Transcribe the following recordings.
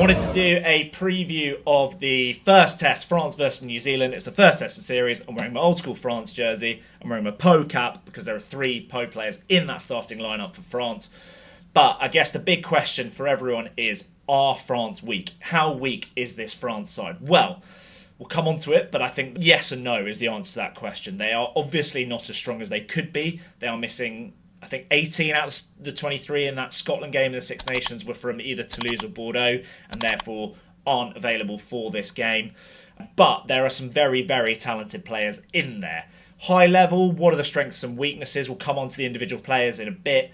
Wanted to do a preview of the first test, France versus New Zealand. It's the first test of the series. I'm wearing my old school France jersey. I'm wearing my Pau cap because there are 3 Pau players in that starting lineup for France. But I guess the big question for everyone is, are France weak? How weak is this France side? Well, we'll come on to it, but I think yes and no is the answer to that question. They are obviously not as strong as they could be. They are missing, I think, 18 out of the 23 in that Scotland game in the Six Nations were from either Toulouse or Bordeaux, and therefore aren't available for this game. But there are some very, very talented players in there. High level, what are the strengths and weaknesses? We'll come on to the individual players in a bit.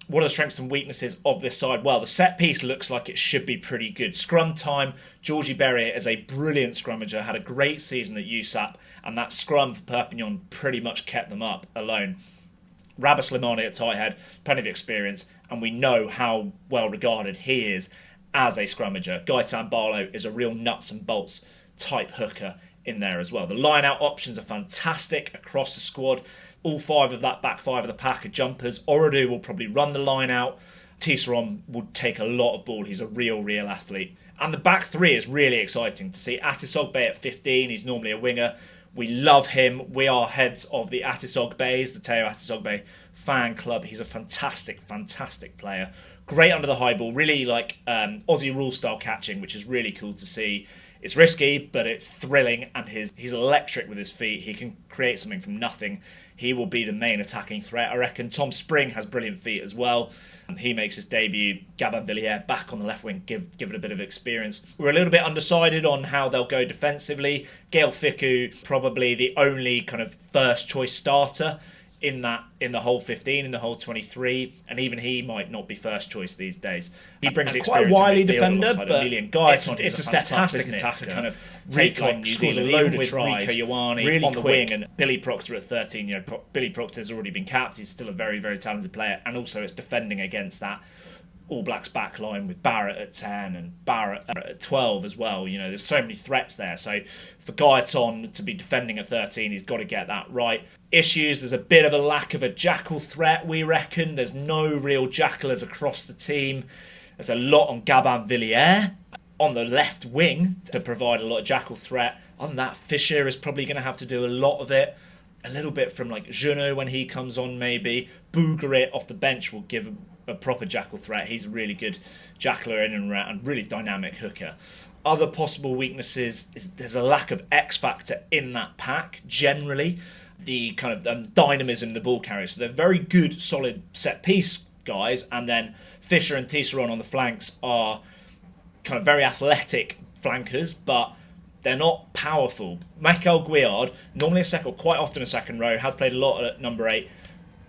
What are the strengths and weaknesses of this side? Well, the set piece looks like it should be pretty good. Scrum time, Georgie Berrier is a brilliant scrummager, had a great season at USAP, and that scrum for Perpignan pretty much kept them up alone. Rabah Slimani at tight head, plenty of experience, and we know how well regarded he is as a scrummager. Gaetan Barlow is a real nuts and bolts type hooker in there as well. The line-out options are fantastic across the squad. All 5 of that back 5 of the pack are jumpers. Oradu will probably run the line out. Tisserand will take a lot of ball. He's a real athlete. And the back 3 is really exciting to see. Atisogbe at 15. He's normally a winger. We love him. We are heads of the Atisogbe's, the Teo Atisogbe fan club. He's a fantastic player. Great under the high ball. Really like Aussie rule style catching, which is really cool to see. It's risky, but it's thrilling, and he's electric with his feet. He can create something from nothing. He will be the main attacking threat. I reckon Tom Spring has brilliant feet as well. He makes his debut. Gabin Villiers back on the left wing, give it a bit of experience. We're a little bit undecided on how they'll go defensively. Gael Fickou, probably the only kind of first choice starter in the whole 15, in the whole 23, and even he might not be first choice these days. He brings experience, quite a wily defender, but it's a step up, isn't it, to kind of take on New Zealand, even with Rico Ioane really on the wing, and Billy Proctor at 13. You know, Billy Proctor has already been capped. He's still a very talented player, and also it's defending against that All Blacks back line with Barrett at 10 and Barrett at 12 as well. You know, there's so many threats there. So for Gaetan to be defending at 13, he's got to get that right. Issues, there's a bit of a lack of a jackal threat, we reckon. There's no real jackalers across the team. There's a lot on Gabin Villiers on the left wing to provide a lot of jackal threat. On that, Fisher is probably going to have to do a lot of it. A little bit from like Junot when he comes on maybe. Bougarit off the bench will give a proper jackal threat. He's a really good jackler in and around, and really dynamic hooker. Other possible weaknesses is there's a lack of X factor in that pack generally. The kind of dynamism in the ball carriers. So they're very good, solid set piece guys, and then Fisher and Tisserand on the flanks are kind of very athletic flankers, but they're not powerful. Michael Guillard, normally quite often a second row, has played a lot at number 8.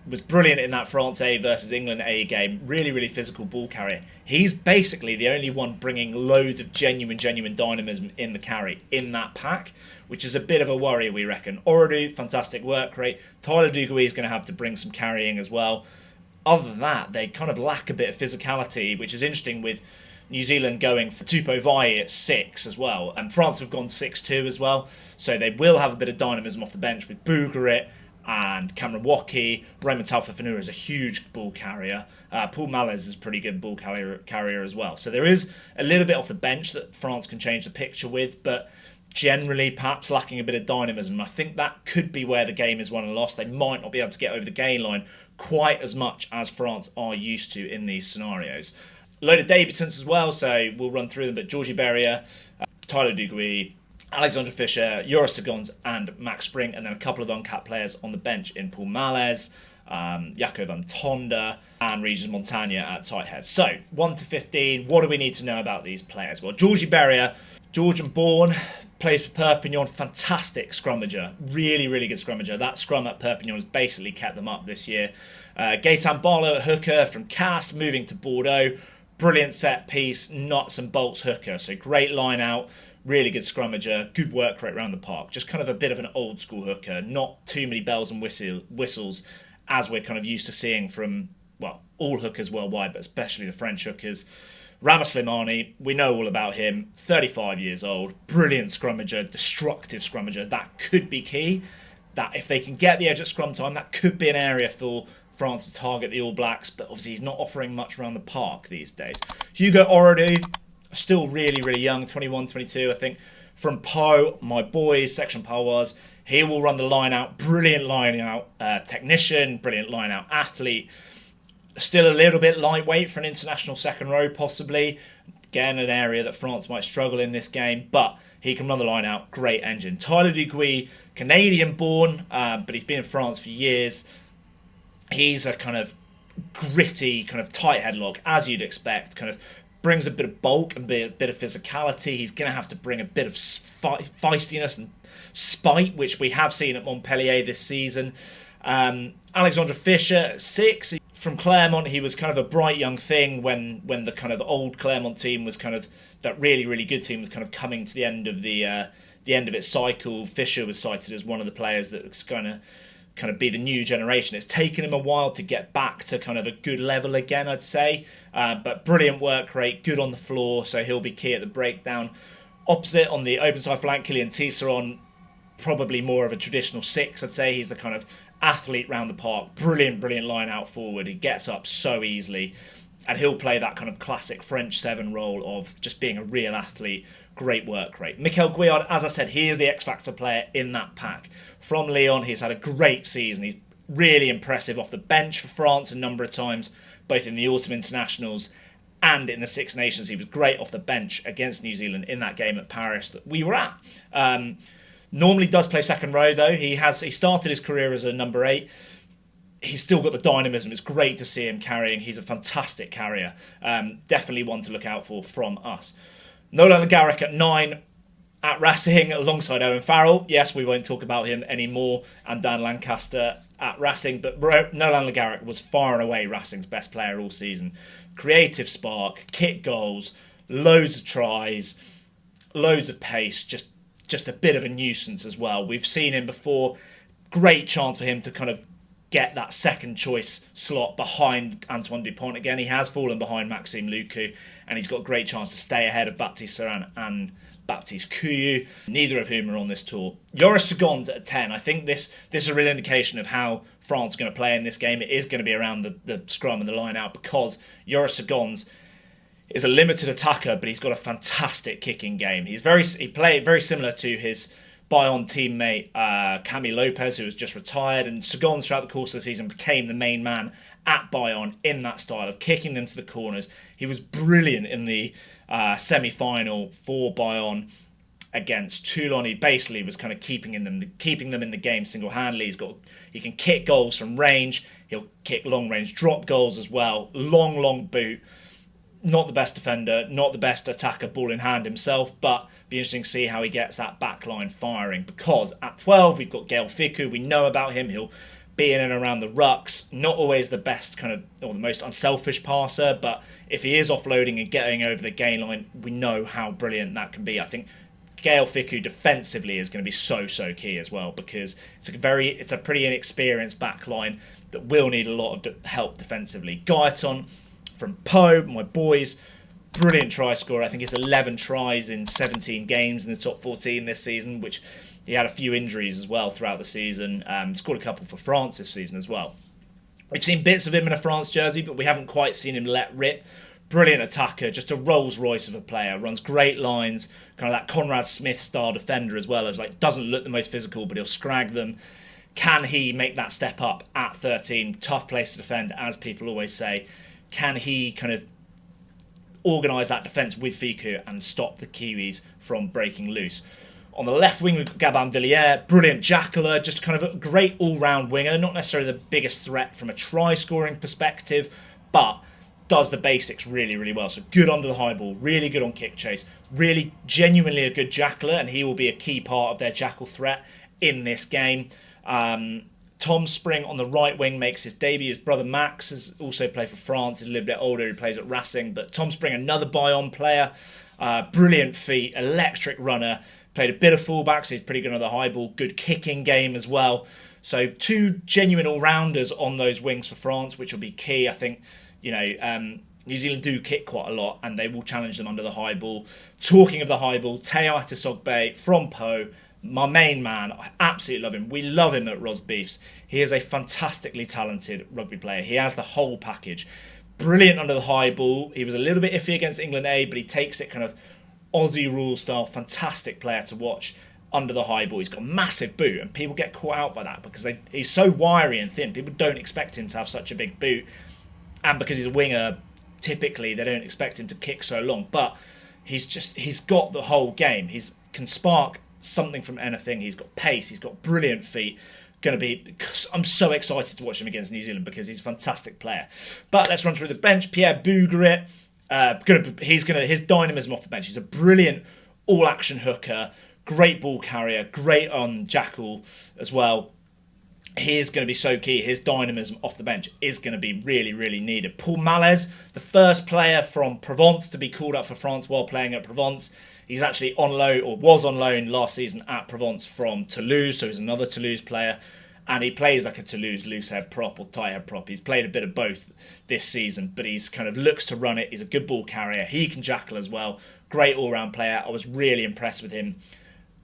Was brilliant in that France A versus England A game. Really physical ball carrier. He's basically the only one bringing loads of genuine dynamism in the carry in that pack, which is a bit of a worry, we reckon. Oradu, fantastic work rate. Tyler Duguay is going to have to bring some carrying as well. Other than that, they kind of lack a bit of physicality, which is interesting with New Zealand going for Tupou Vaa'i at 6 as well. And France have gone 6-2 as well. So they will have a bit of dynamism off the bench with Bougarit and Cameron Waki. Raymond Taufifenua is a huge ball carrier. Paul Malez is a pretty good ball carrier as well. So there is a little bit off the bench that France can change the picture with, but generally perhaps lacking a bit of dynamism. I think that could be where the game is won and lost. They might not be able to get over the gain line quite as much as France are used to in these scenarios. A load of debutants as well, so we'll run through them, but Georgie Berrier, Tyler Duguay, Alexandre Fisher, Joris Segons and Max Spring, and then a couple of uncapped players on the bench in Paul Malez, Jaco van Tonder and Regis Montagna at tight head. So, 1 to 15, what do we need to know about these players? Well, Georgie Berrier, Georgian born, plays for Perpignan, fantastic scrummager, really good scrummager. That scrum at Perpignan has basically kept them up this year. Gaetan Barlow at hooker from Cast, moving to Bordeaux, brilliant set piece, nuts and bolts hooker, so great line out. Really good scrummager, good work rate around the park. Just kind of a bit of an old school hooker, not too many bells and whistles as we're kind of used to seeing from, well, all hookers worldwide, but especially the French hookers. Rabah Slimani, we know all about him, 35 years old, brilliant scrummager, destructive scrummager. That could be key. That if they can get the edge at scrum time, that could be an area for France to target the All Blacks, but obviously he's not offering much around the park these days. Hugo Oradu, still really, really young, 21, 22, I think. From Poe, my boys, section Poe was, he will run the line out, brilliant line out technician, brilliant line out athlete. Still a little bit lightweight for an international second row, possibly. Again, an area that France might struggle in this game, but he can run the line out. Great engine. Tyler Duguay, Canadian-born, but he's been in France for years. He's a kind of gritty, kind of tight headlock, as you'd expect. Kind of brings a bit of bulk and a bit of physicality. He's going to have to bring a bit of feistiness and spite, which we have seen at Montpellier this season. Alexandre Fischer at 6. From Clermont, he was kind of a bright young thing when the kind of old Clermont team was kind of, that really, really good team was kind of coming to the end of the end of its cycle. Fischer was cited as one of the players that was going to kind of be the new generation. It's taken him a while to get back to kind of a good level again, I'd say. But brilliant work rate, good on the floor, so he'll be key at the breakdown. Opposite on the open side flank, Kylian Tisserand, probably more of a traditional 6, I'd say. He's the kind of athlete round the park, brilliant line out forward. He gets up so easily, and he'll play that kind of classic French 7 role of just being a real athlete. Great work rate. Mikel Guillard, as I said, he is the X-Factor player in that pack. From Lyon, he's had a great season. He's really impressive off the bench for France a number of times, both in the autumn internationals and in the Six Nations. He was great off the bench against New Zealand in that game at Paris that we were at. Normally does play second row though. He started his career as a number 8. He's still got the dynamism. It's great to see him carrying. He's a fantastic carrier. Definitely one to look out for from us. Nolan Le Garrec at 9 at Racing alongside Owen Farrell. Yes, we won't talk about him anymore. And Dan Lancaster at Racing. But Nolan Le Garrec was far and away Racing's best player all season. Creative spark, kick goals, loads of tries, loads of pace, just a bit of a nuisance as well. We've seen him before. Great chance for him to kind of get that second choice slot behind Antoine Dupont again. He has fallen behind Maxime Lucu, and he's got a great chance to stay ahead of Baptiste Serin and Baptiste Couilloux, neither of whom are on this tour. Joris Segons at 10. I think this is a real indication of how France is going to play in this game. It is going to be around the scrum and the line out, because Joris Segons is a limited attacker, but he's got a fantastic kicking game. He played very similar to his Bayonne teammate Camille Lopez, who has just retired, and Segons throughout the course of the season became the main man at Bayonne in that style of kicking them to the corners. He was brilliant in the semi-final for Bayonne against Toulon. He basically was kind of keeping them in the game single-handedly. He can kick goals from range. He'll kick long-range drop goals as well. Long boot. Not the best defender, not the best attacker ball in hand himself, but be interesting to see how he gets that back line firing, because at 12 we've got Gaël Fickou. We know about him. He'll be in and around the rucks. Not always the best kind of, or the most unselfish passer, but if he is offloading and getting over the gain line, we know how brilliant that can be. I think Gaël Fickou defensively is going to be so key as well, because it's a pretty inexperienced back line that will need a lot of help defensively. Gaetan from Poe, my boys, brilliant try scorer. I think it's 11 tries in 17 games in the top 14 this season, which he had a few injuries as well throughout the season. Scored a couple for France this season as well. We've seen bits of him in a France jersey, but we haven't quite seen him let rip. Brilliant attacker, just a Rolls Royce of a player. Runs great lines, kind of that Conrad Smith style defender as well. As doesn't look the most physical, but he'll scrag them. Can he make that step up at 13? Tough place to defend, as people always say. Can he kind of organise that defence with Fickou and stop the Kiwis from breaking loose? On the left wing, we've got Gabin Villiers, brilliant jackler, just kind of a great all-round winger. Not necessarily the biggest threat from a try-scoring perspective, but does the basics really, really well. So good under the high ball, really good on kick chase, really genuinely a good jackler, and he will be a key part of their jackal threat in this game. Tom Spring on the right wing makes his debut. His brother Max has also played for France. He's a little bit older. He plays at Racing. But Tom Spring, another Bayonne player. Brilliant feet. Electric runner. Played a bit of fullback, so he's pretty good on the high ball. Good kicking game as well. So two genuine all-rounders on those wings for France, which will be key. I think, New Zealand do kick quite a lot, and they will challenge them under the high ball. Talking of the high ball, Teo Atisogbe from Poe, my main man. I absolutely love him. We love him at Ros Beefs. He is a fantastically talented rugby player. He has the whole package. brilliant under the high ball. He was a little bit iffy against England A, but he takes it kind of Aussie rule style. Fantastic player to watch under the high ball. He's got a massive boot, and people get caught out by that because he's so wiry and thin. People don't expect him to have such a big boot, and because he's a winger, typically they don't expect him to kick so long. But he's got the whole game. He can spark something from anything. He's got pace. He's got brilliant feet. I'm so excited to watch him against New Zealand because he's a fantastic player. But let's run through the bench. Pierre Bougeret, his dynamism off the bench. He's a brilliant all-action hooker, great ball carrier, great on jackal as well. He is going to be so key. His dynamism off the bench is going to be really, really needed. Paul Malez, the first player from Provence to be called up for France while playing at Provence. He's actually on loan, or was on loan last season at Provence from Toulouse, so he's another Toulouse player. And he plays like a Toulouse loose head prop or tight head prop. He's played a bit of both this season, but he's kind of looks to run it. He's a good ball carrier. He can jackal as well. Great all-round player. I was really impressed with him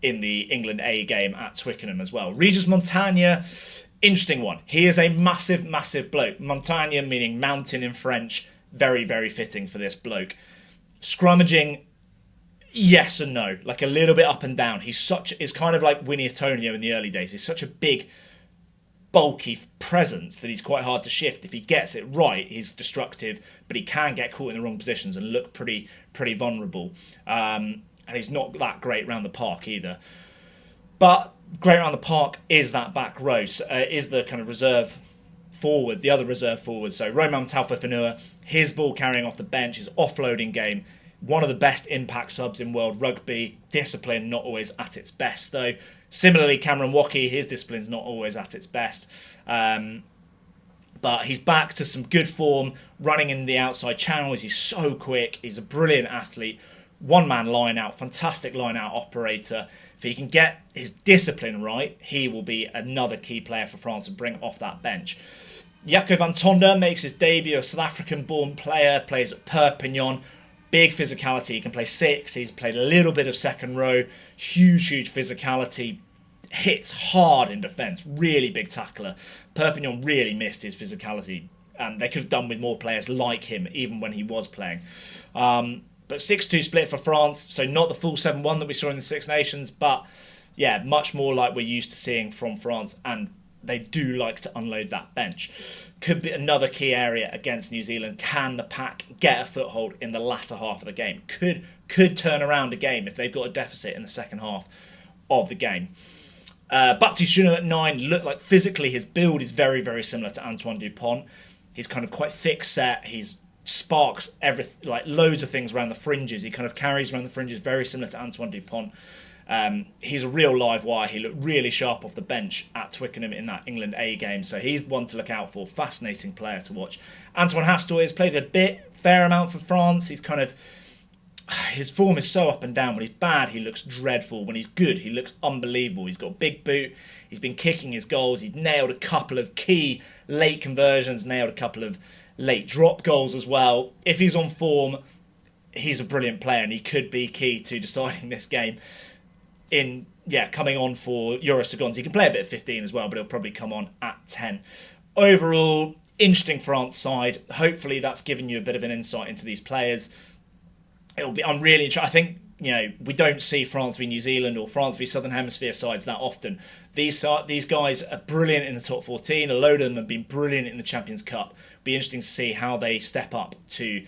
in the England A game at Twickenham as well. Regis Montagne, interesting one. He is a massive, massive bloke. Montagne meaning mountain in French. Very, very fitting for this bloke. Scrummaging, yes and no. Like a little bit up and down. He's kind of like Winnie Antonio in the early days. He's such a big, bulky presence that he's quite hard to shift. If he gets it right, he's destructive, but he can get caught in the wrong positions and look pretty vulnerable. And he's not that great around the park either. But great around the park is that back row, is the kind of reserve forward, the other reserve forward. So Romain Taufifenua, his ball carrying off the bench, his offloading game, one of the best impact subs in world rugby. Discipline not always at its best though. Similarly, Cameron Woki, his discipline's not always at its best. But he's back to some good form, running in the outside channels. He's so quick. He's a brilliant athlete. One-man line-out, fantastic line-out operator. If he can get his discipline right, he will be another key player for France to bring off that bench. Jaco van Tonder makes his debut, a South African-born player, plays at Perpignan. Big physicality. He can play 6. He's played a little bit of second row. Huge physicality. Hits hard in defence. Really big tackler. Perpignan really missed his physicality, and they could have done with more players like him, even when he was playing. But 6-2 split for France, so not the full 7-1 that we saw in the Six Nations, but yeah, much more like we're used to seeing from France, and they do like to unload that bench. Could be another key area against New Zealand. Can the pack get a foothold in the latter half of the game? Could turn around a game if they've got a deficit in the second half of the game. Baptiste Junot at 9 looked like physically his build is very, very similar to Antoine Dupont. He's kind of quite thick set. He's sparks everything, like loads of things around the fringes. He kind of carries around the fringes, very similar to Antoine Dupont. He's a real live wire. He looked really sharp off the bench at Twickenham in that England A game, so he's one to look out for. Fascinating player to watch. Antoine Hastoy has played a fair amount for France. His form is so up and down. When he's bad, he looks dreadful. When he's good, he looks unbelievable. He's got a big boot. He's been kicking his goals. He's nailed a couple of key late conversions, nailed a couple of late drop goals as well. If he's on form, he's a brilliant player, and he could be key to deciding this game. Coming on for Euro Seconds. He can play a bit of 15 as well, but he'll probably come on at 10. Overall, interesting France side. Hopefully that's given you a bit of an insight into these players. I'm really interested. I think, we don't see France v New Zealand or France v Southern Hemisphere sides that often. These guys are brilliant in the top 14. A load of them have been brilliant in the Champions Cup. Be interesting to see how they step up to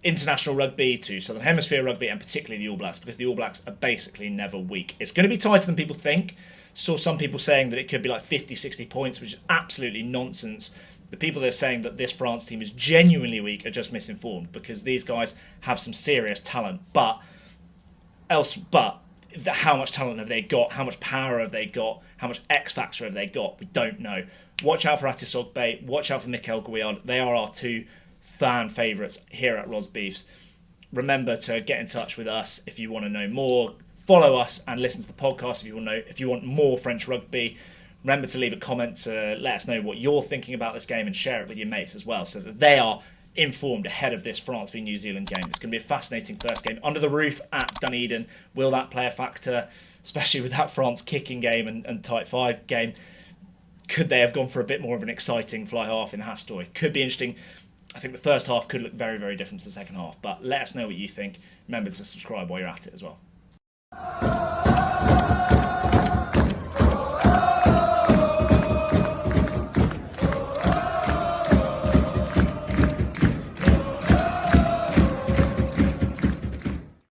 international rugby, to Southern Hemisphere rugby, and particularly the All Blacks, because the All Blacks are basically never weak. It's going to be tighter than people think. Saw some people saying that it could be like 50, 60 points, which is absolutely nonsense. The people that are saying that this France team is genuinely weak are just misinformed, because these guys have some serious talent. But how much talent have they got? How much power have they got? How much X factor have they got? We don't know. Watch out for Atis Ogbe. Watch out for Mikel Gouillard. They are our two fan favourites here at Ros Beefs. Remember to get in touch with us if you want to know more. Follow us and listen to the podcast if you want more French rugby. Remember to leave a comment to let us know what you're thinking about this game, and share it with your mates as well, so that they are informed ahead of this France v New Zealand game. It's going to be a fascinating first game under the roof at Dunedin. Will that play a factor, especially with that France kicking game and tight 5 game? Could they have gone for a bit more of an exciting fly half in Hastoy? Could be interesting. I think the first half could look very, very different to the second half. But let us know what you think. Remember to subscribe while you're at it as well.